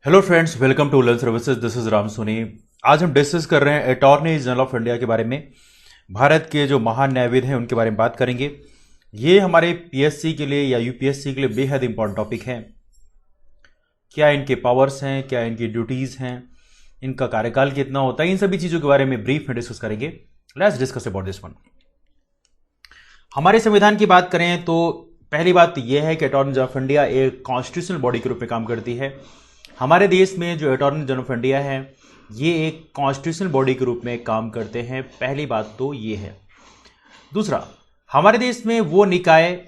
Hello friends, welcome to learn services. This is Ram Soni. आज हम discuss कर रहे हैं अटॉर्नी जनरल ऑफ इंडिया के बारे में। भारत के जो महान न्यायविद हैं उनके बारे में बात करेंगे। ये हमारे पीएससी के लिए या यूपीएससी के लिए बेहद इंपॉर्टेंट टॉपिक है। क्या इनके पावर्स हैं, क्या इनकी ड्यूटीज हैं, इनका कार्यकाल कितना होता है, इन सभी चीज़ों के बारे में ब्रीफ में डिस्कस करेंगे। Let's discuss about this one. हमारे संविधान की बात करें तो पहली बात तो यह है कि अटॉर्नी जनरल ऑफ इंडिया एक कॉन्स्टिट्यूशनल बॉडी के रूप में काम करती है। हमारे देश में जो अटॉर्नी जनरल ऑफ इंडिया है ये एक कॉन्स्टिट्यूशनल बॉडी के रूप में काम करते हैं। पहली बात तो ये है। दूसरा, हमारे देश में वो निकाय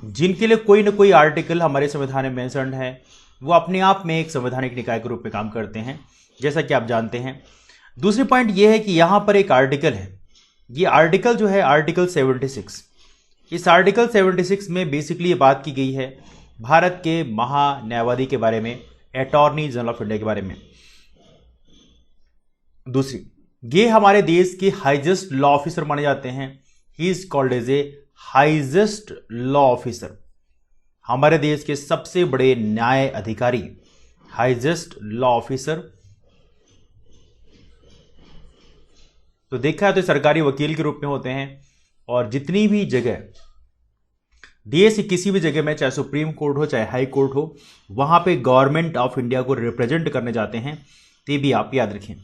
जिनके लिए कोई ना कोई आर्टिकल हमारे संविधान में मेंशन्ड है वो अपने आप में एक संवैधानिक निकाय के रूप में काम करते हैं, जैसा कि आप जानते हैं। दूसरी पॉइंट ये है कि यहां पर एक आर्टिकल है। ये आर्टिकल जो है आर्टिकल 76। इस आर्टिकल 76 में बेसिकली ये बात की गई है भारत के महान्यायवादी के बारे में, अटॉर्नी जनरल ऑफ इंडिया के बारे में। दूसरी, ये हमारे देश के हाईएस्ट लॉ ऑफिसर माने जाते हैं। He is called as a highest law officer. हमारे देश के सबसे बड़े न्याय अधिकारी, हाईएस्ट लॉ ऑफिसर। तो देखा है तो सरकारी वकील के रूप में होते हैं। और जितनी भी जगह देश की किसी भी जगह में, चाहे सुप्रीम कोर्ट हो चाहे हाई कोर्ट हो, वहां पे गवर्नमेंट ऑफ इंडिया को रिप्रेजेंट करने जाते हैं। तो भी आप याद रखें।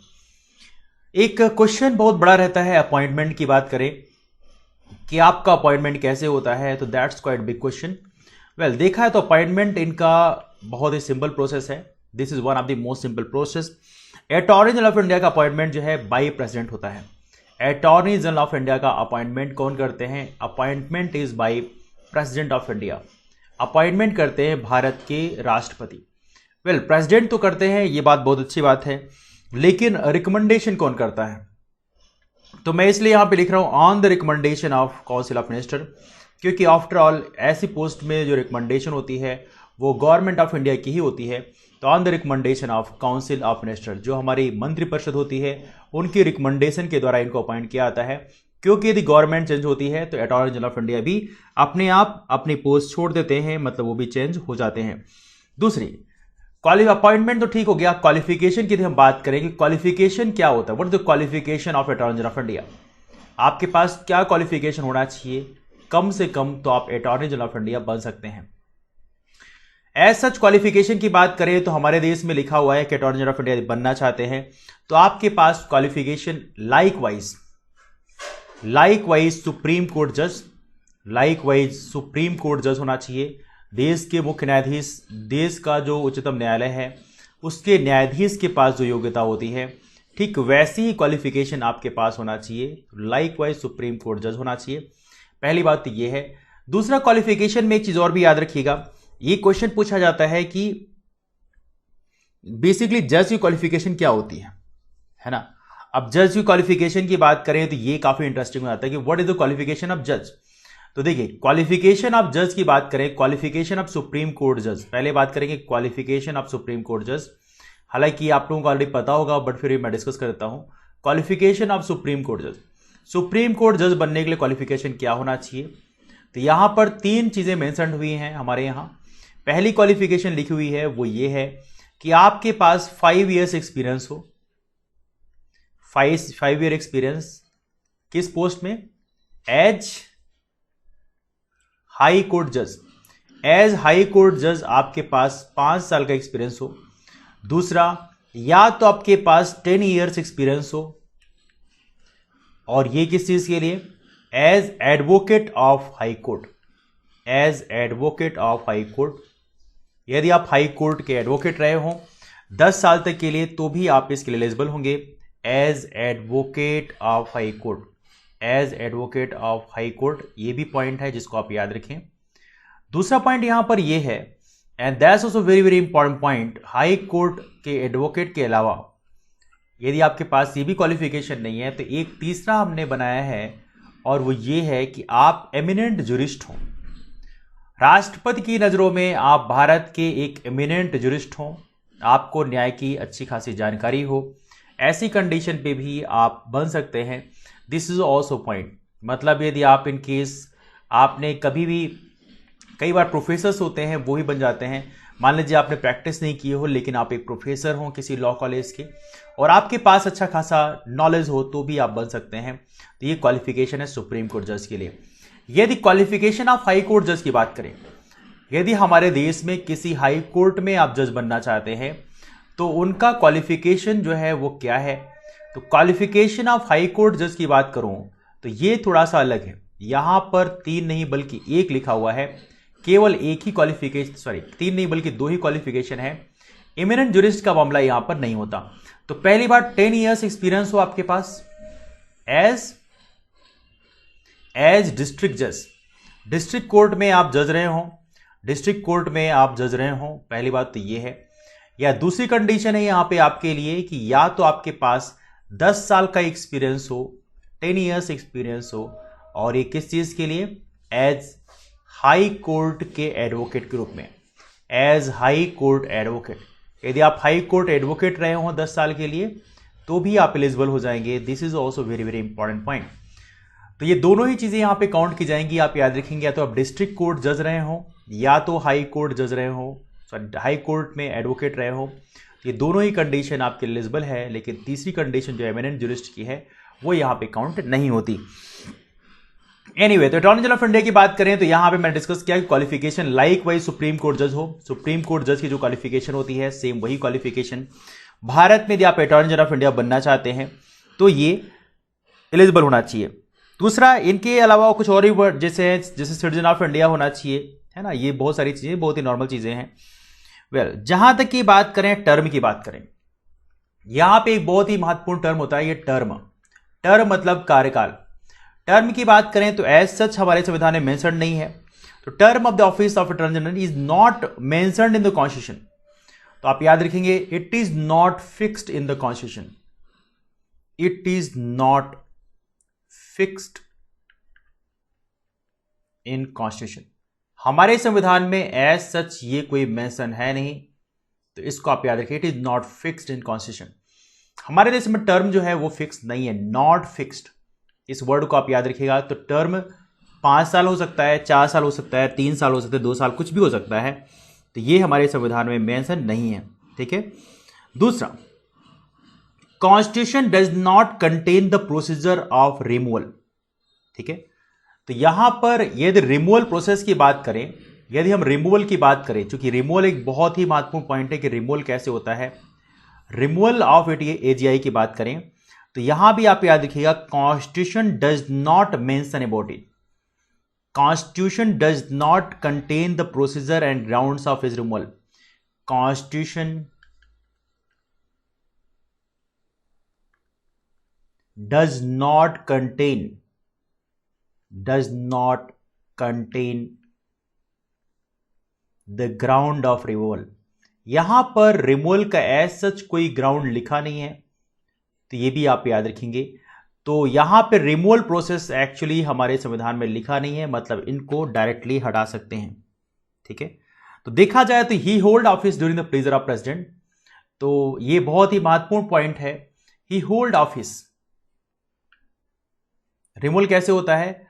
एक क्वेश्चन बहुत बड़ा रहता है अपॉइंटमेंट की बात करें कि आपका अपॉइंटमेंट कैसे होता है, तो that's quite big question. Well, देखा है तो अपॉइंटमेंट इनका बहुत ही सिंपल प्रोसेस है। This is one of the most simple process. Attorney general of India का अपॉइंटमेंट जो है बाई प्रेसिडेंट होता है। अटॉर्नी जनरल ऑफ इंडिया का अपॉइंटमेंट कौन करते हैं? Appointment is by president of India. Appointment करते हैं भारत के राष्ट्रपति। वेल, प्रेसिडेंट तो करते हैं, ये बात बहुत अच्छी बात है, लेकिन रिकमेंडेशन कौन करता है? तो मैं इसलिए यहां पे लिख रहा हूं on the recommendation of council of minister, क्योंकि आफ्टर ऑल ऐसी पोस्ट में जो रिकमेंडेशन होती है वो गवर्नमेंट ऑफ इंडिया की ही होती है। तो on the recommendation of council of minister, जो हमारी मंत्रिपरिषद होती है, उनकी रिकमेंडेशन के द्वारा इनको अपॉइंट किया जाता है। क्योंकि यदि गवर्नमेंट चेंज होती है तो अटॉर्नी जनरल ऑफ इंडिया भी अपने आप अपनी पोस्ट छोड़ देते हैं, मतलब वो भी चेंज हो जाते हैं। दूसरी, अपॉइंटमेंट तो ठीक हो गया। क्वालिफिकेशन की हम बात करें कि क्वालिफिकेशन क्या होता है, what is the qualification of attorney general of India. आपके पास क्या क्वालिफिकेशन होना चाहिए? कम से कम तो आप अटॉर्नी जनरल ऑफ इंडिया बन सकते हैं। एज सच क्वालिफिकेशन की बात करें तो हमारे देश में लिखा हुआ है कि अटॉर्नी जनरल ऑफ इंडिया बनना चाहते हैं तो आपके पास क्वालिफिकेशन लाइकवाइज सुप्रीम कोर्ट जज होना चाहिए। देश के मुख्य न्यायाधीश, देश का जो उच्चतम न्यायालय है उसके न्यायाधीश के पास जो योग्यता होती है, ठीक वैसी ही क्वालिफिकेशन आपके पास होना चाहिए। लाइकवाइज सुप्रीम कोर्ट जज होना चाहिए। पहली बात तो यह है। दूसरा, क्वालिफिकेशन में एक चीज और भी याद रखिएगा। ये क्वेश्चन पूछा जाता है कि बेसिकली जज की क्वालिफिकेशन क्या होती है ना। अब जज की क्वालिफिकेशन की बात करें तो ये काफी इंटरेस्टिंग हो जाता है कि what is the qualification of जज। तो देखिए, क्वालिफिकेशन ऑफ जज की बात करें, क्वालिफिकेशन ऑफ सुप्रीम कोर्ट जज, पहले बात करेंगे क्वालिफिकेशन ऑफ सुप्रीम कोर्ट जज। हालांकि आप लोगों को ऑलरेडी पता होगा, बट फिर मैं डिस्कस करता हूं। क्वालिफिकेशन ऑफ सुप्रीम कोर्ट जज, सुप्रीम कोर्ट जज बनने के लिए क्वालिफिकेशन क्या होना चाहिए? तो यहां पर 3 चीजें मेंशन हुई हैं हमारे यहां। पहली क्वालिफिकेशन लिखी हुई है वो ये है कि आपके पास 5 ईयर्स एक्सपीरियंस हो। 5 ईयर एक्सपीरियंस किस पोस्ट में? एज हाई कोर्ट जज। एज हाई कोर्ट जज आपके पास 5 साल का एक्सपीरियंस हो। दूसरा, या तो आपके पास 10 ईयर्स एक्सपीरियंस हो, और ये किस चीज के लिए? As advocate of high court. As advocate of high court, यदि आप हाई कोर्ट के एडवोकेट रहे हो 10 साल तक के लिए तो भी आप इसके लिए एलिजिबल होंगे। As advocate of high court, as advocate of high court, ये भी पॉइंट है जिसको आप याद रखें। दूसरा पॉइंट यहां पर ये है, and that's also very very important point, high court के एडवोकेट के अलावा यदि आपके पास ये भी क्वालिफिकेशन नहीं है तो एक तीसरा हमने बनाया है, और वो ये है कि आप एमिनेंट जुरिस्ट हो। राष्ट्रपति की नजरों में आप भारत के एक एमिनेंट जुरिस्ट हो, आपको न्याय की अच्छी खासी जानकारी हो, ऐसी कंडीशन पे भी आप बन सकते हैं। दिस इज ऑल्सो पॉइंट, मतलब यदि आप इन केस आपने कभी भी, कई बार प्रोफेसर्स होते हैं वो ही बन जाते हैं, मान लीजिए आपने प्रैक्टिस नहीं की हो लेकिन आप एक प्रोफेसर हो किसी लॉ कॉलेज के और आपके पास अच्छा खासा नॉलेज हो तो भी आप बन सकते हैं। तो ये क्वालिफिकेशन है सुप्रीम कोर्ट जज के लिए। यदि क्वालिफिकेशन ऑफ हाई कोर्ट जज की बात करें, यदि हमारे देश में किसी हाई कोर्ट में आप जज बनना चाहते हैं तो उनका क्वालिफिकेशन जो है वो क्या है। तो क्वालिफिकेशन ऑफ हाई कोर्ट जज की बात करूं तो ये थोड़ा सा अलग है। यहां पर 3 नहीं बल्कि 1 लिखा हुआ है। केवल एक ही क्वालिफिकेशन, 3 नहीं बल्कि 2 ही क्वालिफिकेशन है। इमिनेंट जुरिस्ट का मामला यहां पर नहीं होता। तो पहली बात 10 ईयर्स एक्सपीरियंस हो आपके पास एज डिस्ट्रिक्ट जज, डिस्ट्रिक्ट कोर्ट में आप जज रहे हो, डिस्ट्रिक्ट कोर्ट में आप जज रहे हो। पहली बात तो ये है। या दूसरी कंडीशन है यहां पे आपके लिए कि या तो आपके पास 10 साल का एक्सपीरियंस हो, 10 ईयर्स एक्सपीरियंस हो, और ये किस चीज के लिए, एज हाई कोर्ट के एडवोकेट के रूप में, एज हाई कोर्ट एडवोकेट। यदि आप हाई कोर्ट एडवोकेट रहे हो 10 साल के लिए तो भी आप एलिजिबल हो जाएंगे। This is also very very important point. तो ये दोनों ही चीजें यहां पे काउंट की जाएंगी। आप याद रखेंगे, या तो आप डिस्ट्रिक्ट कोर्ट जज रहे हो या तो हाई कोर्ट जज रहे हो, सॉरी हाई कोर्ट में एडवोकेट रहे हो। ये दोनों ही कंडीशन आपके एलिजिबल है, लेकिन तीसरी कंडीशन जो एमिनेंट जुरिस्ट की है वो यहां पे काउंट नहीं होती। एनीवे, तो अटॉर्नी जनरल ऑफ इंडिया की बात करें तो यहां पे मैंने डिस्कस किया कि qualification like wise supreme court जज हो। सुप्रीम कोर्ट जज की जो क्वालिफिकेशन होती है सेम वही क्वालिफिकेशन भारत में यदि आप अटॉर्नी जनरल ऑफ इंडिया बनना चाहते हैं तो ये एलिजिबल होना चाहिए। दूसरा, इनके अलावा कुछ और ही जैसे सिटीजन ऑफ इंडिया होना चाहिए, है ना। ये बहुत सारी चीजें, बहुत ही नॉर्मल चीजें हैं। वेल, जहां तक की बात करें, टर्म की बात करें, यहां पे एक बहुत ही महत्वपूर्ण टर्म होता है ये टर्म। टर्म मतलब कार्यकाल। टर्म की बात करें तो एज सच हमारे संविधान में मेंशन नहीं है। तो term of the office of attorney general is not mentioned in the constitution. तो आप याद रखेंगे, it is not fixed in the constitution, it is not fixed in constitution. हमारे संविधान में एज सच ये कोई मेंशन है नहीं, तो इसको आप याद रखिए, it is not fixed in constitution. हमारे देश में टर्म जो है वो फिक्स नहीं है, नॉट फिक्स्ड। इस वर्ड को आप याद रखिएगा। तो टर्म 5 साल हो सकता है, 4 साल हो सकता है, 3 साल हो सकता है, 2 साल, कुछ भी हो सकता है। तो ये हमारे संविधान में मेंशन नहीं है, ठीक है। दूसरा, constitution does not contain the procedure of removal, ठीक है। तो यहां पर यदि रिमूवल प्रोसेस की बात करें, यदि हम रिमूवल की बात करें, क्योंकि रिमूवल एक बहुत ही महत्वपूर्ण पॉइंट है कि रिमूवल कैसे होता है, रिमूवल ऑफ एजीआई की बात करें तो यहां भी आप याद रखिएगा, constitution does not mention about it, constitution does not contain the procedure and grounds of his removal. Constitution does not contain the ground of removal. यहां पर रिमूवल का एज सच कोई ग्राउंड लिखा नहीं है, तो ये भी आप याद रखेंगे। तो यहां पे रिमूवल प्रोसेस एक्चुअली हमारे संविधान में लिखा नहीं है, मतलब इनको डायरेक्टली हटा सकते हैं, ठीक है। तो देखा जाए तो he hold office during the pleasure of president, तो ये बहुत ही महत्वपूर्ण पॉइंट है। ही होल्ड ऑफिस, रिमूवल कैसे होता है,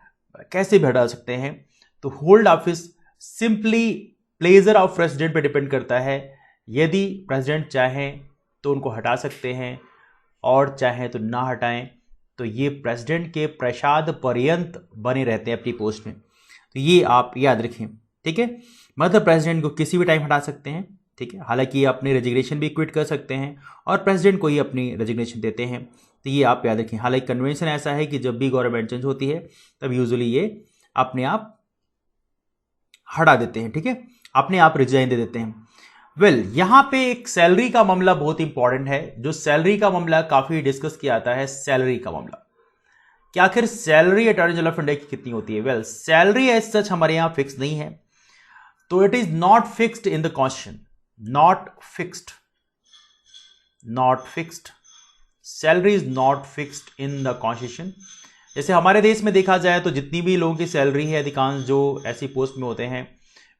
कैसे भी हटा सकते हैं। तो hold office simply pleasure of president पे डिपेंड करता है। यदि प्रेसिडेंट चाहें तो उनको हटा सकते हैं और चाहें तो ना हटाएं। तो ये प्रेसिडेंट के प्रसाद पर्यंत बने रहते हैं अपनी पोस्ट में, तो ये आप याद रखें, ठीक है। मतलब प्रेसिडेंट को किसी भी टाइम हटा सकते हैं, ठीक है। हालांकि ये अपनी रेजिग्नेशन भी क्विट कर सकते हैं और प्रेसिडेंट को ही अपनी रेजिग्नेशन देते हैं, तो ये आप याद रखें। हालांकि कन्वेंशन ऐसा है कि जब भी गवर्नमेंट चेंज होती है तब यूजुअली ये अपने आप हटा देते हैं, ठीक है, अपने आप रिजाइन दे देते हैं। वेल, यहां पे एक सैलरी का मामला बहुत इंपॉर्टेंट है, जो सैलरी का मामला काफी डिस्कस किया जाता है। सैलरी का मामला, कि आखिर salary attorney general of India की कितनी होती है। वेल, सैलरी एज सच हमारे यहां फिक्स नहीं है, तो it is not fixed in the constitution, not fixed, salary is not fixed in the constitution. जैसे हमारे देश में देखा जाए तो जितनी भी लोगों की सैलरी है, अधिकांश जो ऐसी पोस्ट में होते हैं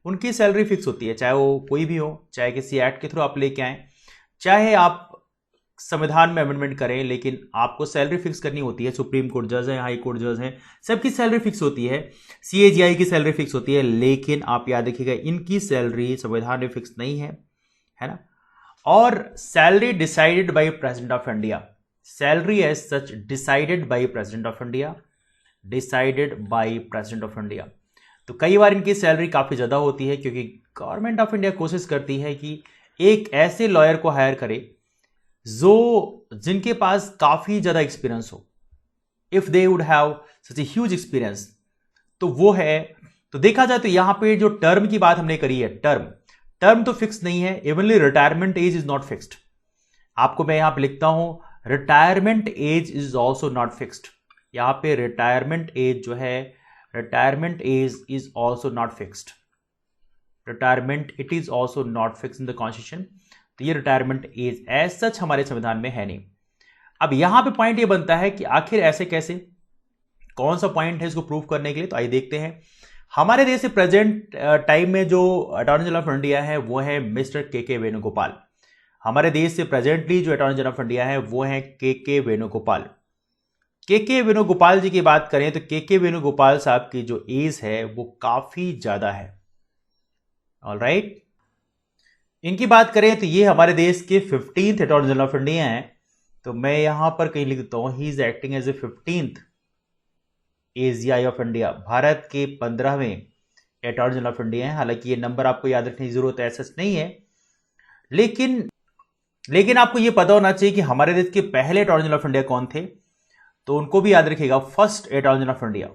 उनकी सैलरी फिक्स होती है, चाहे वो कोई भी हो, चाहे किसी एक्ट के थ्रू आप लेके आए, चाहे आप संविधान में अमेंडमेंट करें, लेकिन आपको सैलरी फिक्स करनी होती है। सुप्रीम कोर्ट जज है, हाई कोर्ट जज है, सबकी सैलरी फिक्स होती है, CAGI की सैलरी फिक्स होती है, लेकिन आप याद रखिएगा इनकी सैलरी संविधान में फिक्स नहीं है ना। और salary decided by president of India, salary as such decided by president of India, decided by president of India. तो कई बार इनकी सैलरी काफी ज्यादा होती है, क्योंकि गवर्नमेंट ऑफ इंडिया कोशिश करती है कि एक ऐसे लॉयर को हायर करे जिनके पास काफी ज्यादा एक्सपीरियंस हो, if they would have such a huge experience, तो वो है। तो देखा जाए तो यहां पे जो टर्म की बात हमने करी है, टर्म तो फिक्स नहीं है। Evenly retirement age is not fixed. आपको मैं यहां पे लिखता हूं, retirement age is also not fixed. यहां पे रिटायरमेंट एज जो है, retirement age is also not fixed. Retirement it is also not fixed in the constitution. तो ये रिटायरमेंट एज एज सच हमारे संविधान में है नहीं। अब यहां पे पॉइंट ये बनता है कि आखिर ऐसे कैसे, कौन सा पॉइंट है इसको प्रूव करने के लिए। तो आइए देखते हैं। हमारे देश से प्रेजेंट टाइम में जो अटॉर्नी जनरल ऑफ इंडिया है वो है मिस्टर के वेणुगोपाल। हमारे देश से प्रेजेंटली जो अटॉर्नी जनरल ऑफ इंडिया है वो है के वेणुगोपाल। के वेणुगोपाल जी की बात करें तो के वेणुगोपाल साहब की जो एज है वो काफी ज्यादा है। ऑलराइट, इनकी बात करें तो ये हमारे देश के 15th attorney general of India हैं। तो मैं यहां पर कहीं लिख देता हूं, he is acting as a 15th AGI of India. Bharat के 15वें अटॉर्नी जनरल ऑफ इंडिया है। हालांकि ये नंबर आपको याद रखने की जरूरत ऐसा नहीं है, लेकिन आपको ये पता होना चाहिए कि हमारे देश के पहले अटॉर्नी जनरल ऑफ इंडिया कौन थे। तो उनको भी याद रखिएगा, first attorney general of India.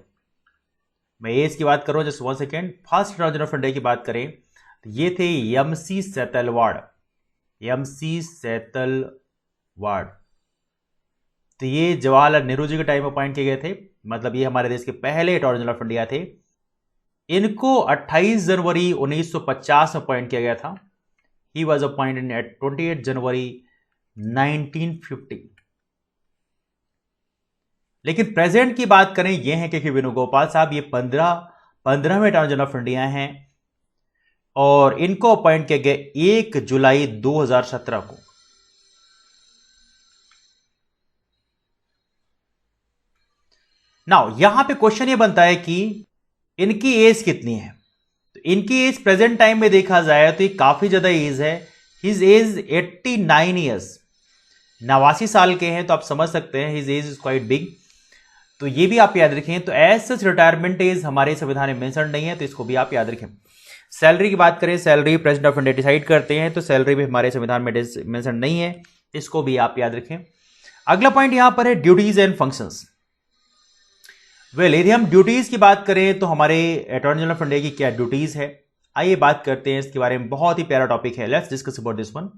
मैं एज की बात करूं, just 1 second. First attorney general of India की बात करें तो ये थे MC सेतलवाड़। MC सेतलवाड़, तो ये जवाहरलाल नेहरू जी के टाइम अपॉइंट किए गए थे। मतलब ये हमारे देश के पहले अटॉर्नी जनरल ऑफ इंडिया थे। इनको 28 जनवरी 1950 में अपॉइंट किया गया था। ही वॉज अपॉइंटेड एट 28 जनवरी 1950। लेकिन प्रेजेंट की बात करें, ये हैं के वेणुगोपाल साहब। ये 15वें अटॉर्नी जनरल ऑफ इंडिया हैं और इनको अपॉइंट किया गया 1 जुलाई 2017 को। नाउ यहां पे क्वेश्चन ये बनता है कि इनकी एज कितनी है। तो इनकी एज प्रेजेंट टाइम में देखा जाए तो ये काफी ज्यादा एज है। हिज एज 89 ईयर्स, 89 साल के हैं। तो आप समझ सकते हैं his age is quite big. तो ये भी आप याद रखें। तो एज सच रिटायरमेंट एज हमारे संविधान में मेंशन नहीं है, तो इसको भी आप याद रखें। सैलरी की बात करें, salary president of India decide करते हैं, तो सैलरी भी हमारे संविधान में मेंशन नहीं है, इसको भी आप याद रखें। अगला पॉइंट यहां पर है ड्यूटीज एंड फंक्शंस। वेल, यदि हम ड्यूटीज की बात करें तो हमारे अटॉर्नी जनरल ऑफ इंडिया की क्या ड्यूटीज है, आइए बात करते हैं इसके बारे में। बहुत ही प्यारा टॉपिक है, let's discuss about this one.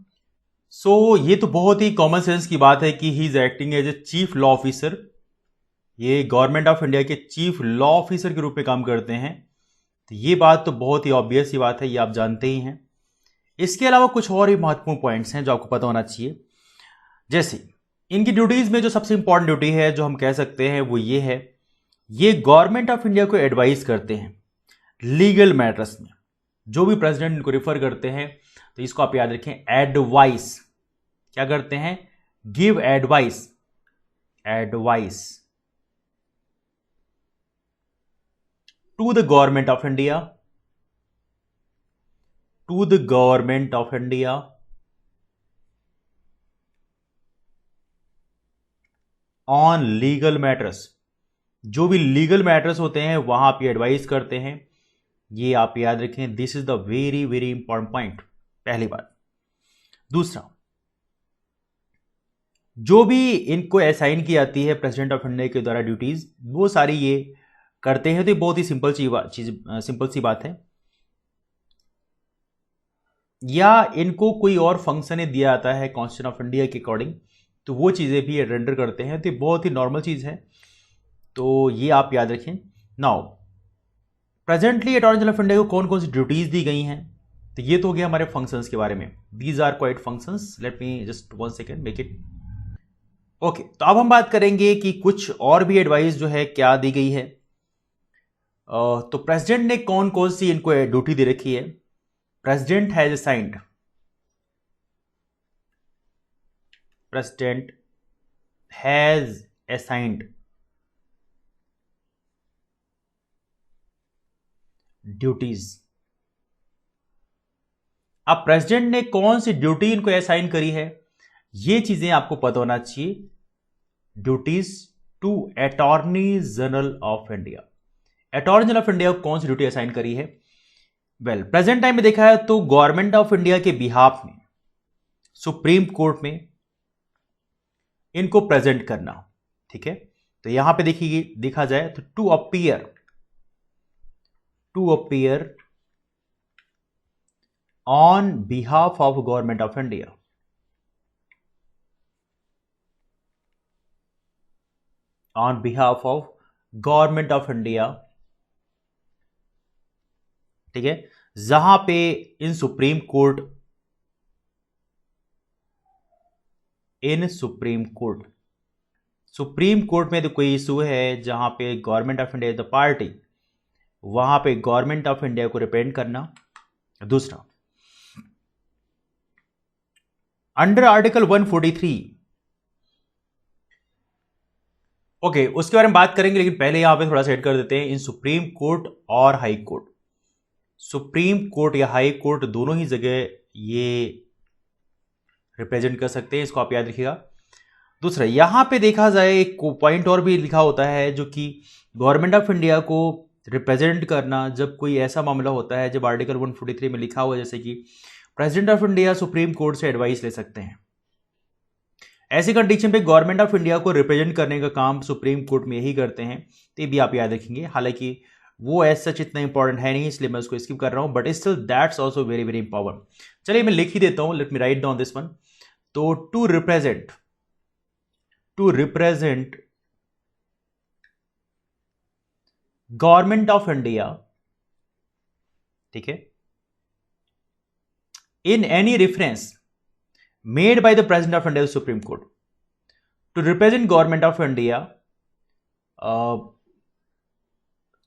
So ये तो बहुत ही कॉमन सेंस की बात है कि he is acting as a chief law officer. ये गवर्नमेंट ऑफ इंडिया के चीफ लॉ ऑफिसर के रूप में काम करते हैं। तो ये बात तो बहुत ही ऑब्वियस ही बात है, ये आप जानते ही हैं। इसके अलावा कुछ और ही महत्वपूर्ण पॉइंट्स हैं जो आपको पता होना चाहिए। जैसे इनकी ड्यूटीज में जो सबसे इंपॉर्टेंट ड्यूटी है जो हम कह सकते हैं वो ये है, ये गवर्नमेंट ऑफ इंडिया को एडवाइस करते हैं लीगल मैटर्स में। जो भी प्रेसिडेंट इनको रिफर करते हैं तो इसको आप याद रखें, एडवाइस। क्या करते हैं? Give advice. Advice to the government of India, to the government of India on legal matters. जो भी लीगल मैटर्स होते हैं वहां आप ये एडवाइस करते हैं, ये आप याद रखें। This is the very very important point, पहली बात। दूसरा, जो भी इनको असाइन की जाती है प्रेसिडेंट ऑफ इंडिया के द्वारा ड्यूटीज, वो सारी ये करते हैं। तो ये बहुत ही सिंपल सी बात है। या इनको कोई और फंक्शन दिया जाता है कॉन्स्टिट्यूशन ऑफ इंडिया के अकॉर्डिंग, तो वो चीजें भी रेंडर करते हैं। तो ये बहुत ही नॉर्मल चीज है, तो ये आप याद रखें। Now presently attorney general of India को कौन कौन सी ड्यूटीज दी गई हैं, तो ये तो हो गया हमारे फंक्शंस के बारे में। These are quite functions. Let me just 1 second make it okay. तो अब हम बात करेंगे कि कुछ और भी एडवाइस जो है क्या दी गई है। तो प्रेसिडेंट ने कौन कौन सी इनको ड्यूटी दे रखी है। President has assigned president has assigned duties। अब प्रेसिडेंट ने कौन सी ड्यूटी इनको असाइन करी है, ये चीजें आपको पता होना चाहिए। Duties to attorney general of India. Attorney general of India को कौन सी ड्यूटी असाइन करी है? वेल, प्रेजेंट टाइम में देखा है तो गवर्नमेंट ऑफ इंडिया के बिहाफ में सुप्रीम कोर्ट में इनको प्रेजेंट करना। ठीक है, तो यहां पे देखिए, देखा जाए तो to appear on behalf of government of India. On behalf of government of India. ठीक है, जहां पे इन सुप्रीम कोर्ट में तो कोई इशू है जहां पे government of India is the party, वहां पे गवर्नमेंट ऑफ इंडिया को रिप्रेजेंट करना। दूसरा, अंडर आर्टिकल 143, ओके, उसके बारे में बात करेंगे, लेकिन पहले यहां पे थोड़ा सा ऐड कर देते हैं इन सुप्रीम कोर्ट और हाई कोर्ट। सुप्रीम कोर्ट या हाई कोर्ट दोनों ही जगह ये रिप्रेजेंट कर सकते हैं, इसको आप याद रखिएगा। दूसरा, यहां पे देखा जाए एक पॉइंट और भी लिखा होता है जो कि गवर्नमेंट ऑफ इंडिया को रिप्रेजेंट करना जब कोई ऐसा मामला होता है, जब आर्टिकल 143 में लिखा हुआ है जैसे कि president of India supreme court से एडवाइस ले सकते हैं। ऐसी कंडीशन पे गवर्नमेंट ऑफ इंडिया को रिप्रेजेंट करने का काम सुप्रीम कोर्ट में यही करते हैं, तो ये भी आप याद रखेंगे। हालांकि वो एज सच इतना इंपॉर्टेंट है नहीं, इसलिए मैं उसको स्किप कर रहा हूं, but still that's also very very important. चलिए मैं लिख ही देता हूं, let me write down this one. तो to represent government of India, ठीक है, in any reference made by the president of India Supreme Court to represent government of India,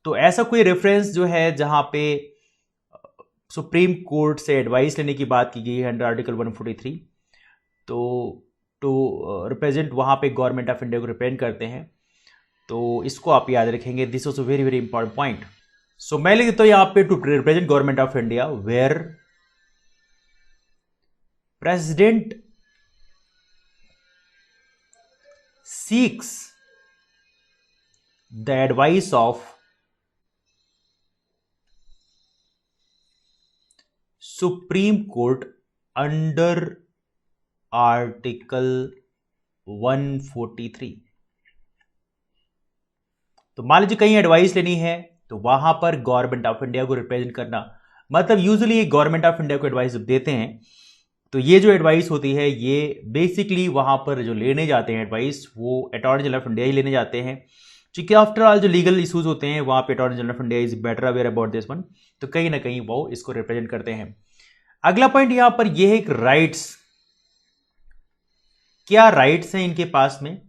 तो ऐसा कोई रेफरेंस जो है जहां पे सुप्रीम कोर्ट से एडवाइस लेने की बात की गई है अंडर आर्टिकल 143, तो टू रिप्रेजेंट वहां पे गवर्नमेंट ऑफ इंडिया को रिप्रेजेंट करते हैं, तो इसको आप याद रखेंगे। This also very very important point. So मैं लिख देता हूं यहां पे to represent government of India where President seeks the advice of Supreme Court under Article 143। तो मान लीजिए कहीं एडवाइस लेनी है तो वहां पर गवर्नमेंट ऑफ इंडिया को रिप्रेजेंट करना, मतलब यूजुअली गवर्नमेंट ऑफ इंडिया को एडवाइस देते हैं, तो ये जो एडवाइस होती है ये बेसिकली वहां पर जो लेने जाते हैं एडवाइस, वो अटॉर्नी जनरल ऑफ इंडिया ही लेने जाते हैं, क्योंकि आफ्टर ऑल जो लीगल इश्यूज होते हैं वहां पे attorney general of India is better aware about this one, तो कहीं ना कहीं वो इसको रिप्रेजेंट करते हैं। अगला पॉइंट यहां पर ये है एक राइट्स। क्या राइट्स हैं इनके पास में,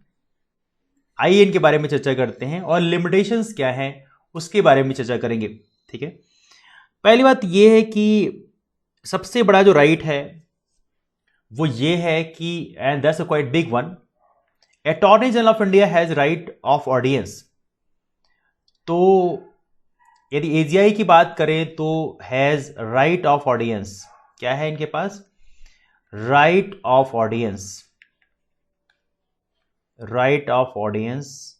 आइए इनके बारे में चर्चा करते हैं, और लिमिटेशंस क्या है उसके बारे में चर्चा करेंगे। ठीक है, पहली बात यह है कि सबसे बड़ा जो राइट है वो ये है कि, and that's a quite big one, attorney general of India has right of audience. तो यदि एजीआई की बात करें तो हैज राइट ऑफ ऑडियंस। क्या है इनके पास? Right of audience. Right of audience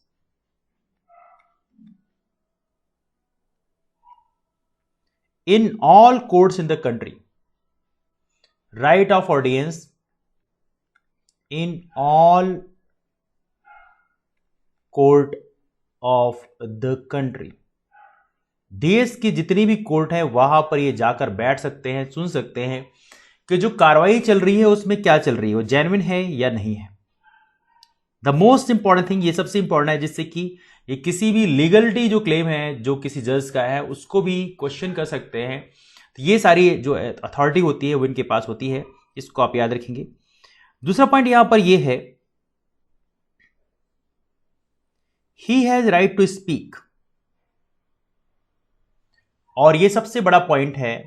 in all courts in the country. Right of audience in all court of the country. देश की जितनी भी कोर्ट है वहां पर ये जाकर बैठ सकते हैं, सुन सकते हैं कि जो कार्रवाई चल रही है उसमें क्या चल रही है, वो जेन्युइन है या नहीं है। द मोस्ट इंपॉर्टेंट थिंग, ये सबसे इंपॉर्टेंट है, जिससे कि ये किसी भी लीगलिटी जो क्लेम है जो किसी जज का है उसको भी क्वेश्चन कर सकते हैं। तो ये सारी जो अथॉरिटी होती है वो इनके पास होती है, इसको आप याद रखेंगे। दूसरा पॉइंट यहां पर ये है, he has right to speak, और ये सबसे बड़ा पॉइंट है,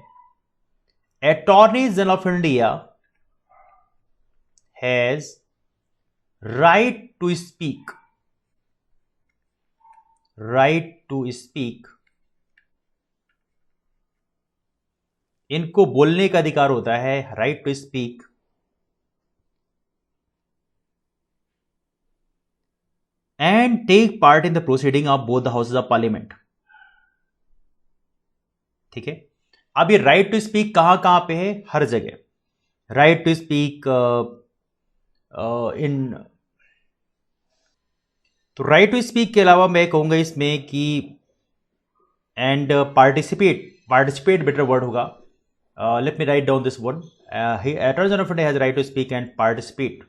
attorney general of India has right to speak, right to speak, इनको बोलने का अधिकार होता है, right to speak, and take part in the proceeding of both the houses of parliament. ठीक है, अब ये राइट टू स्पीक कहां कहां पे है? हर जगह राइट टू स्पीक इन। तो राइट टू स्पीक के अलावा मैं कहूंगा इसमें कि एंड पार्टिसिपेट बेटर वर्ड होगा। Let me write down this word. Attorney general of India has right to speak and participate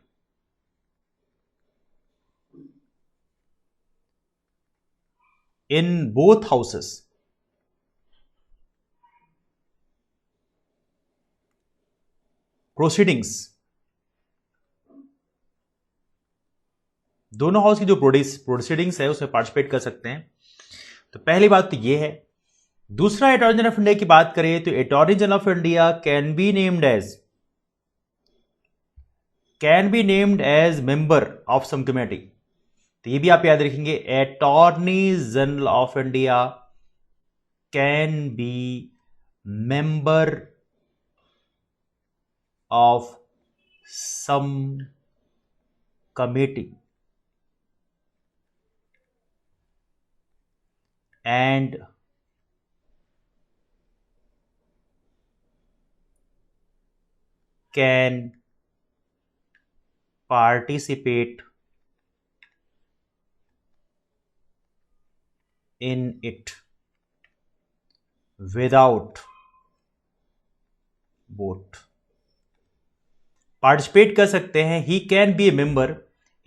in both houses proceedings। दोनों house की जो प्रोसीडिंग्स है उसमें पार्टिसिपेट कर सकते हैं। तो पहली बात तो ये है। दूसरा, अटॉर्नी जनरल ऑफ इंडिया की बात करें तो attorney general of India can be named as member of some committee. तो ये भी आप याद रखेंगे, attorney general of India can be member of some committee and can participate in it without vote। Participate कर सकते हैं, he can be a member,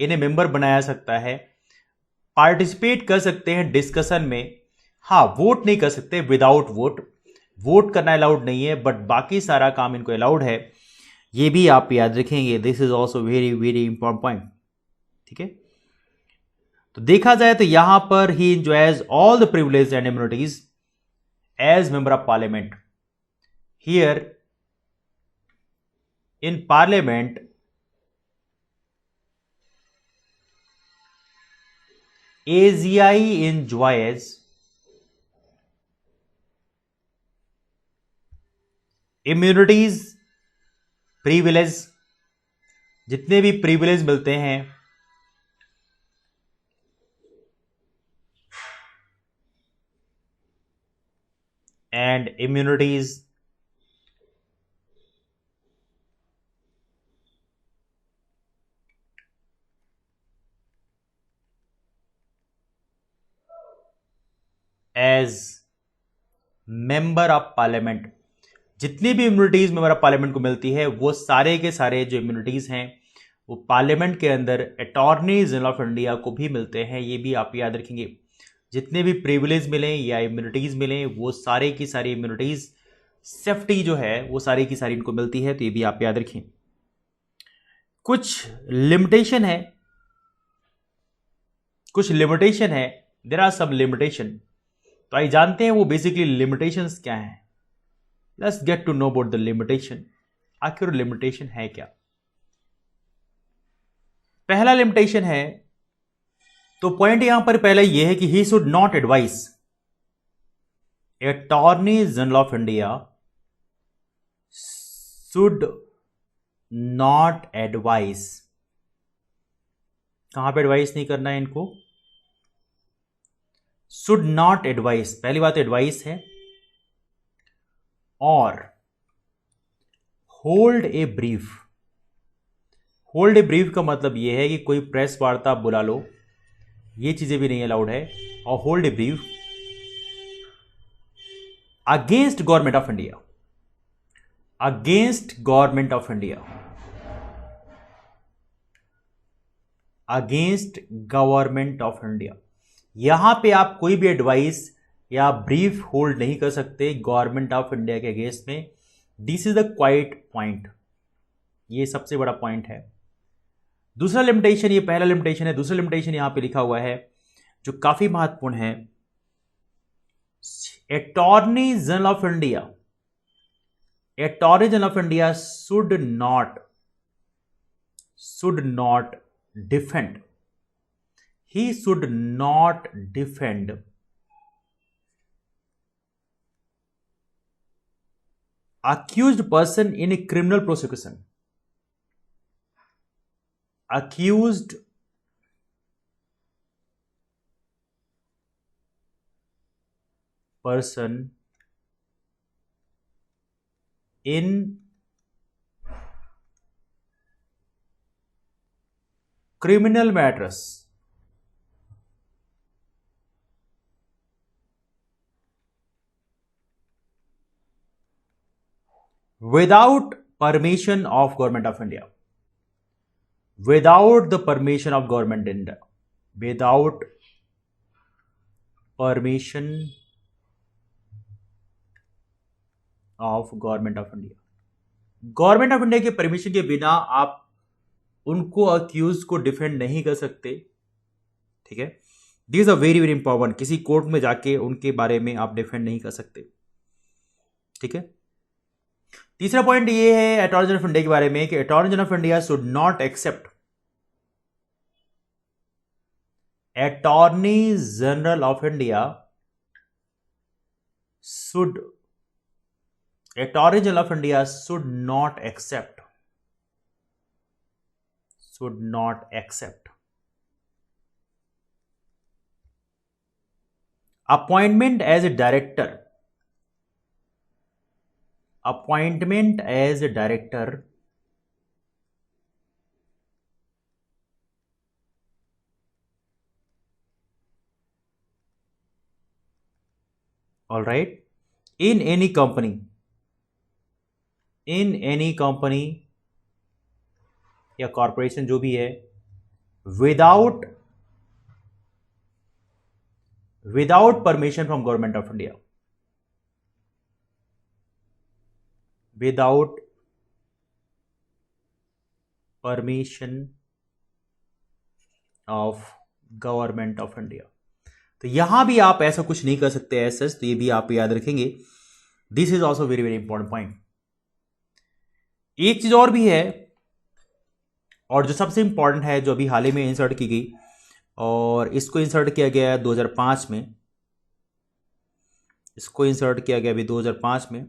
इन्हें मेंबर बनाया सकता है। पार्टिसिपेट कर सकते हैं डिस्कशन में, हाँ वोट नहीं कर सकते, विदाउट वोट करना अलाउड नहीं है, बट बाकी सारा काम इनको अलाउड है। ये भी आप याद रखेंगे, this is also very very important point. ठीक है, तो देखा जाए तो यहां पर he enjoys all the privilege and immunities as member of parliament. Here in parliament AGI enjoys immunities, privilege, जितने भी प्रिविलेज मिलते हैं and immunities as member of parliament। जितनी भी इम्यूनिटीज मेंबर ऑफ पार्लियामेंट को मिलती है वो सारे के सारे जो इम्यूनिटीज हैं वो पार्लियामेंट के अंदर अटॉर्नी जनरल ऑफ इंडिया को भी मिलते हैं। ये भी आप याद रखेंगे, जितने भी प्रिविलेज मिले या इम्यूनिटीज मिले वो सारे की सारी इम्यूनिटीज, सेफ्टी जो है वो सारी की सारी इनको मिलती है। तो ये भी आप याद रखें। कुछ लिमिटेशन है, देयर आर सम लिमिटेशन। तो आइए जानते हैं वो बेसिकली लिमिटेशंस क्या हैं। Let's get to know about the limitation. आखिर लिमिटेशन है क्या? पहला लिमिटेशन है, तो पॉइंट यहां पर पहले यह है कि he should not advice, attorney general of India should not advice. कहां पे एडवाइस नहीं करना है इनको? शुड नॉट एडवाइस, पहली बात एडवाइस है। और hold a brief. Hold a brief का मतलब यह है कि कोई प्रेस वार्ता बुला लो, ये चीजें भी नहीं अलाउड है। और hold a brief against government of India, against government of India, against government of India. यहां पे आप कोई भी एडवाइस या ब्रीफ होल्ड नहीं कर सकते गवर्नमेंट ऑफ इंडिया के अगेंस्ट में। This is the quite point, ये सबसे बड़ा पॉइंट है। दूसरा लिमिटेशन, ये पहला लिमिटेशन है, दूसरा लिमिटेशन यहां पे लिखा हुआ है जो काफी महत्वपूर्ण है। Attorney general of India, attorney general of India should not defend. He should not defend accused person in a criminal prosecution. Accused person in criminal matters without permission of Government of India. Without the permission of Government India. Without permission of Government of India. Government of India के permission के बिना आप उनको accused को defend नहीं कर सकते, ठीक है। This a very very important, किसी कोर्ट में जाके उनके बारे में आप डिफेंड नहीं कर सकते, ठीक है। तीसरा पॉइंट ये है अटॉर्नी जनरल ऑफ इंडिया के बारे में कि attorney general of India should not accept, attorney general of India should, Attorney General of India should not accept appointment as a director, all right, in any company या corporation जो भी है, without permission from government of India, without permission of government of India. तो यहां भी आप ऐसा कुछ नहीं कर सकते ऐसा, तो ये भी आप याद रखेंगे। This is also very very important point. एक चीज और भी है, और जो सबसे इंपॉर्टेंट है, जो अभी हाल ही में इंसर्ट की गई, और इसको इंसर्ट किया गया 2005 में, इसको इंसर्ट किया गया अभी 2005 में।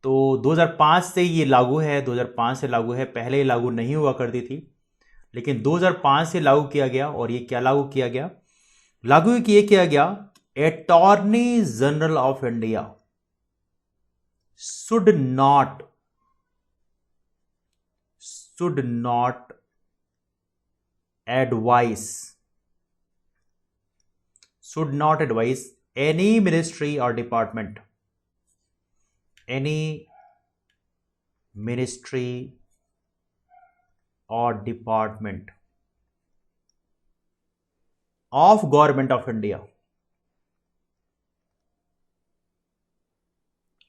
तो 2005 से ये लागू है, 2005 से लागू है, पहले ये लागू नहीं हुआ करती थी, लेकिन 2005 से लागू किया गया। और ये क्या लागू किया गया? लागू ये किया गया, attorney general of India should not advise any ministry or department, of Government of India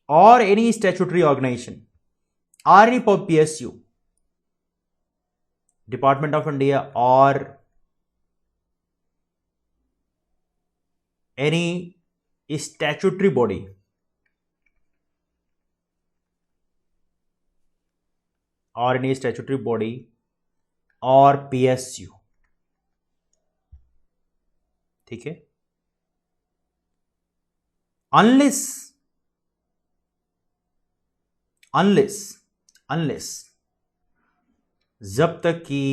or any statutory organization or any PSU, Department of India or any statutory body or PSU, ठीक है। unless जब तक कि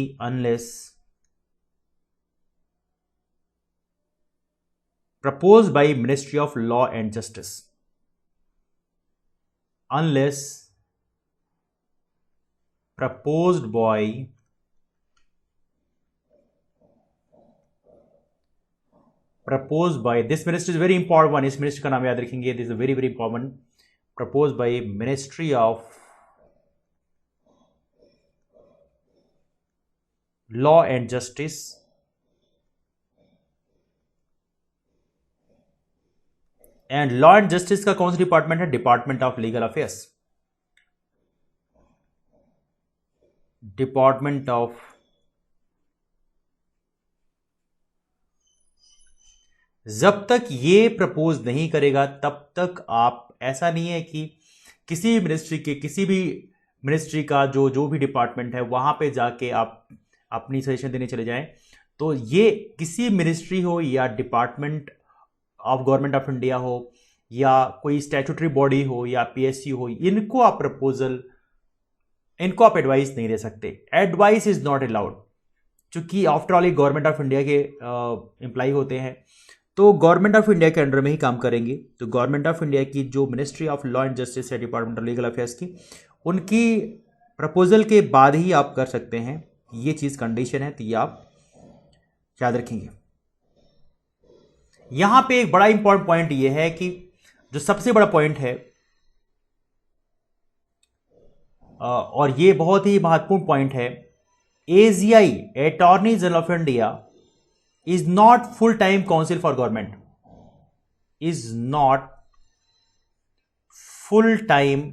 proposed by Ministry of Law and Justice, unless proposed by this ministry is very important one, इस ministry का नाम याद रखेंगे, this is very very important, proposed by Ministry of Law and Justice and law and justice का कौन सा department है? Department of legal affairs, department of जब तक ये प्रपोज नहीं करेगा तब तक आप, ऐसा नहीं है कि किसी भी मिनिस्ट्री का जो भी डिपार्टमेंट है वहां पे जाके आप अपनी सजेशन देने चले जाएं, तो ये किसी मिनिस्ट्री हो या department of government of India हो या कोई स्टैट्यूटरी बॉडी हो या पीएससी हो, इनको आप प्रपोजल, इनको आप एडवाइस नहीं दे सकते। एडवाइस इज नॉट अलाउड, चूंकि आफ्टर ऑल ये गवर्नमेंट ऑफ इंडिया के एम्प्लॉय होते हैं, तो गवर्नमेंट ऑफ इंडिया के अंडर में ही काम करेंगे। तो गवर्नमेंट ऑफ इंडिया की जो ministry of law and justice है, डिपार्टमेंट ऑफ लीगल अफेयर्स की, उनकी प्रपोजल के बाद ही आप कर सकते हैं। ये चीज़ कंडीशन है, तो ये आप याद रखेंगे। यहां पे एक बड़ा इंपॉर्टेंट पॉइंट ये है कि जो सबसे बड़ा पॉइंट है, और ये बहुत ही महत्वपूर्ण पॉइंट है, AGI attorney general of India is not full time council for government, is not full time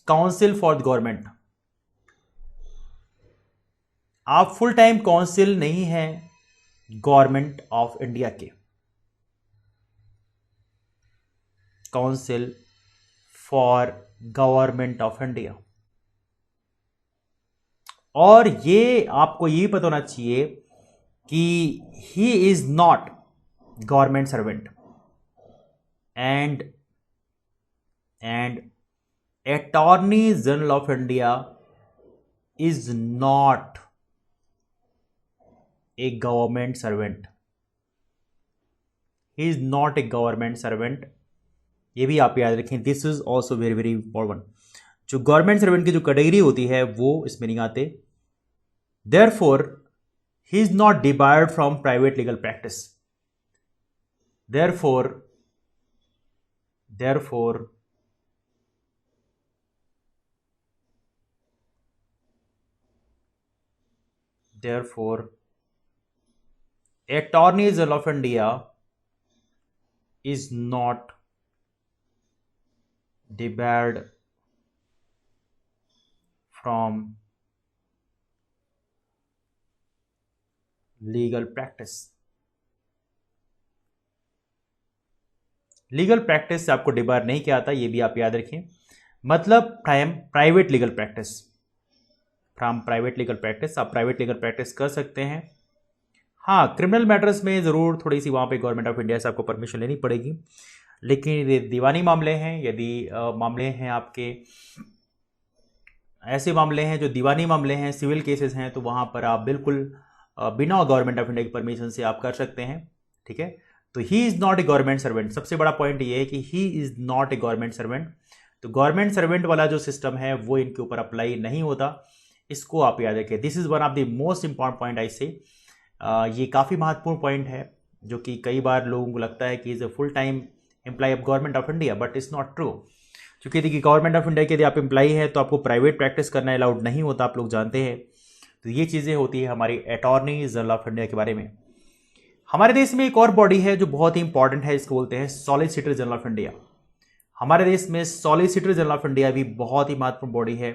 council for government. आप फुल टाइम काउंसिल नहीं है गवर्नमेंट ऑफ इंडिया के, council for government of India. और ये आपको ये पता होना चाहिए कि he is not government servant and attorney general of India is not a government servant, he is not a government servant. ये भी आप याद रखें, this is also very very important. जो गवर्नमेंट सर्वेंट की जो कैटेगरी होती है वो इसमें नहीं आते। Therefore he is not debarred from private legal practice, therefore Attorney General of India is not debarred from legal practice। Legal practice से आपको डिबार नहीं किया आता, ये भी आप याद रखें। मतलब private legal practice, from private legal practice, आप प्राइवेट लीगल प्रैक्टिस कर सकते हैं। हाँ, क्रिमिनल मैटर्स में ज़रूर थोड़ी सी वहाँ पे गवर्नमेंट ऑफ इंडिया से आपको परमिशन लेनी पड़ेगी, लेकिन यदि दीवानी मामले हैं, यदि मामले हैं आपके ऐसे मामले हैं जो दीवानी मामले हैं, सिविल केसेस हैं, तो वहाँ पर आप बिल्कुल बिना गवर्नमेंट ऑफ इंडिया की परमिशन से आप कर सकते हैं। ठीक है, तो he is not a government servant. सबसे बड़ा पॉइंट ये है कि he is not a government servant. तो गवर्नमेंट सर्वेंट वाला जो सिस्टम है वो इनके ऊपर अप्लाई नहीं होता, इसको आप याद रखें। This is one of the most important point I से। ये काफ़ी महत्वपूर्ण पॉइंट है, जो कि कई बार लोगों को लगता है कि is a full time employ of government of India, but it's not true. क्योंकि देखिए, गवर्नमेंट ऑफ इंडिया के यदि आप एम्प्लॉय हैं तो आपको प्राइवेट प्रैक्टिस करना अलाउड नहीं होता, आप लोग जानते हैं। तो ये चीज़ें होती है हमारी अटॉर्नी जनरल ऑफ इंडिया के बारे में। हमारे देश में एक और बॉडी है जो बहुत ही इंपॉर्टेंट है, इसको बोलते हैं सॉलिसिटर जनरल ऑफ इंडिया। हमारे देश में सॉलिसिटर जनरल ऑफ इंडिया भी बहुत ही महत्वपूर्ण बॉडी है।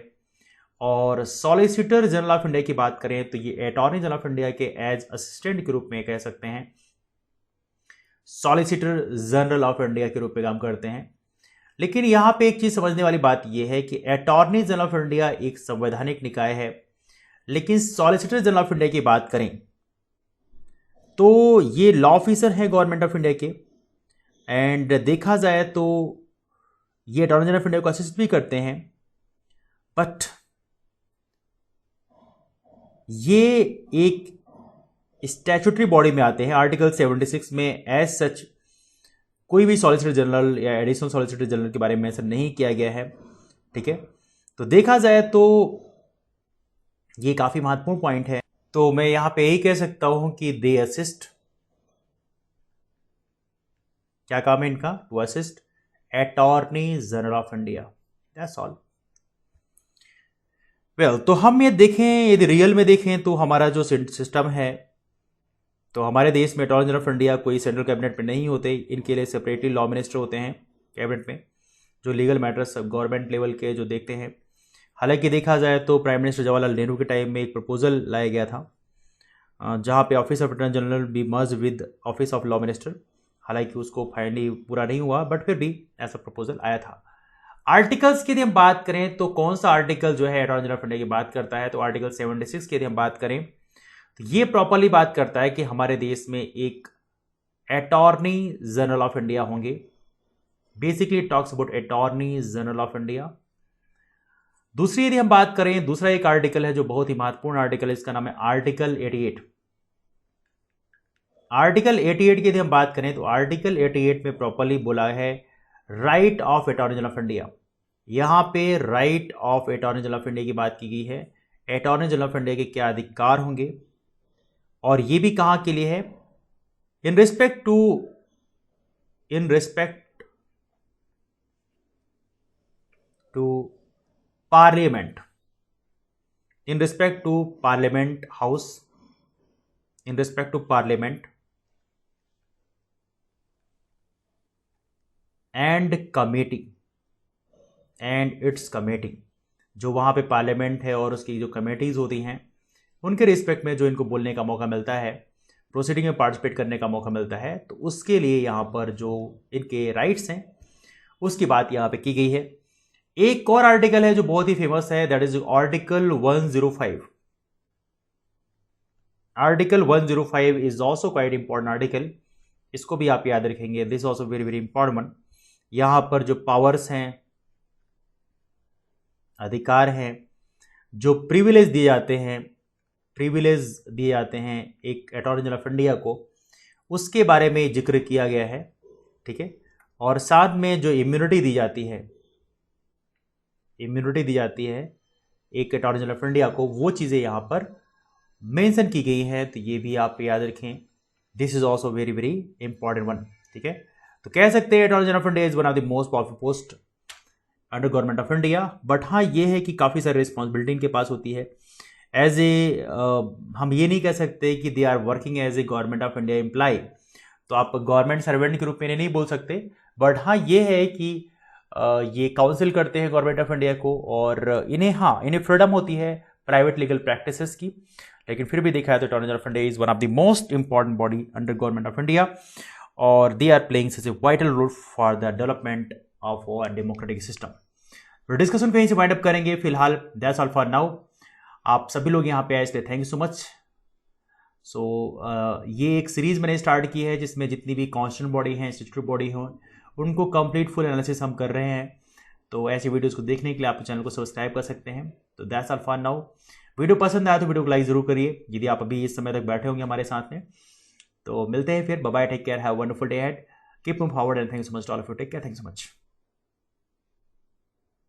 और सॉलिसिटर जनरल ऑफ इंडिया की बात करें तो ये अटॉर्नी जनरल ऑफ इंडिया के एज असिस्टेंट के रूप में कह सकते हैं, सॉलिसिटर जनरल ऑफ इंडिया के रूप में काम करते हैं। लेकिन यहां पे एक चीज समझने वाली बात यह है कि अटॉर्नी जनरल ऑफ इंडिया एक संवैधानिक निकाय है, लेकिन सॉलिसिटर जनरल ऑफ इंडिया की बात करें तो ये लॉ ऑफिसर है गवर्नमेंट ऑफ इंडिया के। एंड देखा जाए तो ये अटॉर्नी जनरल ऑफ इंडिया को असिस्ट भी करते हैं, बट ये एक स्टैट्यूटरी बॉडी में आते हैं। आर्टिकल 76 में एज सच कोई भी सॉलिसिटर जनरल या एडिशनल सॉलिसिटर जनरल के बारे में मेंशन नहीं किया गया है। ठीक है, तो देखा जाए तो ये काफ़ी महत्वपूर्ण पॉइंट है। तो मैं यहां पे यही कह सकता हूं कि दे असिस्ट, क्या काम है इनका, to assist attorney general of India, that's all. Well, तो हम ये देखें, यदि रियल में देखें तो हमारा जो सिस्टम है, तो हमारे देश में अटॉर्नी जनरल ऑफ इंडिया कोई सेंट्रल कैबिनेट में नहीं होते, इनके लिए सेपरेटली लॉ मिनिस्टर होते हैं कैबिनेट में, जो लीगल मैटर्स गवर्नमेंट लेवल के जो देखते हैं। हालांकि देखा जाए तो प्राइम मिनिस्टर जवाहरलाल नेहरू के टाइम में एक प्रपोजल लाया गया था जहां पे office of attorney general B merge with office of law minister. हालांकि उसको फाइनली पूरा नहीं हुआ, बट फिर भी ऐसा प्रपोजल आया था। आर्टिकल्स की यदि हम बात करें तो कौन सा आर्टिकल जो है अटॉर्नी जनरल ऑफ इंडिया की बात करता है, तो आर्टिकल 76 की यदि हम बात करें तो ये प्रॉपरली बात करता है कि हमारे देश में एक अटॉर्नी जनरल ऑफ इंडिया होंगे। Basically talks about attorney general of India. दूसरी यदि हम बात करें, दूसरा एक आर्टिकल है जो बहुत ही महत्वपूर्ण आर्टिकल है, इसका नाम है आर्टिकल 88। आर्टिकल 88 की यदि हम बात करें तो आर्टिकल 88 में प्रॉपरली बोला है right of attorney general of India. यहां पे right of attorney general of India की बात की गई है। अटॉर्नी जनरल ऑफ इंडिया के क्या अधिकार होंगे और ये भी कहां के लिए है, in respect to parliament, in respect to parliament house, in respect to parliament and committee and its committee. जो वहां पे पार्लियामेंट है और उसकी जो कमेटीज होती हैं उनके रिस्पेक्ट में जो इनको बोलने का मौका मिलता है, प्रोसीडिंग में पार्टिसिपेट करने का मौका मिलता है, तो उसके लिए यहां पर जो इनके राइट्स हैं उसकी बात यहां पे की गई है। एक और आर्टिकल है जो बहुत ही फेमस है, that is article 105। Article 105 is also quite important article, इसको भी आप याद रखेंगे। This also very very important one. यहां पर जो पावर्स हैं, अधिकार हैं, जो प्रिविलेज दिए जाते हैं एक अटॉर्नी जनरल ऑफ इंडिया को, उसके बारे में जिक्र किया गया है। ठीक है, और साथ में जो इम्यूनिटी दी जाती है एक अटॉर्नी जनरल ऑफ इंडिया को, वो चीज़ें यहाँ पर मेंशन की गई हैं, तो ये भी आप याद रखें। This is also very very important one. ठीक है, तो कह सकते हैं attorney general of India is one of the most powerful post under government of India. But हाँ, ये है कि काफ़ी सारी रिस्पॉन्सिबिलिटी इनके पास होती है। एज ए हम ये नहीं कह सकते कि they are working as a government of India employ, तो आप गवर्नमेंट सर्वेंट के रूप में नहीं बोल सकते। बट हाँ, ये है कि ये काउंसिल करते हैं गवर्नमेंट ऑफ इंडिया को, और इन्हें फ्रीडम होती है प्राइवेट लीगल प्रैक्टिसेस की। लेकिन फिर भी देखा है तो attorney general of India is one of the most important body under government of India, और they are playing such a vital role for the development of our democratic system. तो discussion कहीं से वाइंड अप करेंगे। फिलहाल that's all for now. आप सभी लोग यहाँ पे आए इसलिए थैंक यू सो मच। सो ये एक सीरीज मैंने स्टार्ट की है जिसमें जितनी भी कॉन्स्टिट्यूंट बॉडी हैं, स्टैट्यूटरी बॉडी हो, उनको कंप्लीट फुल एनालिसिस हम कर रहे हैं। तो ऐसी वीडियोस को देखने के लिए आप चैनल को सब्सक्राइब कर सकते हैं। तो that's all for now. Video पसंद आया तो वीडियो को लाइक जरूर करिए यदि आप अभी इस समय तक बैठे होंगे हमारे साथ में। तो मिलते हैं फिर। Bye bye, take care, have a wonderful day ahead, keep moving forward and thanks so much to all of you. Take care, thanks so much.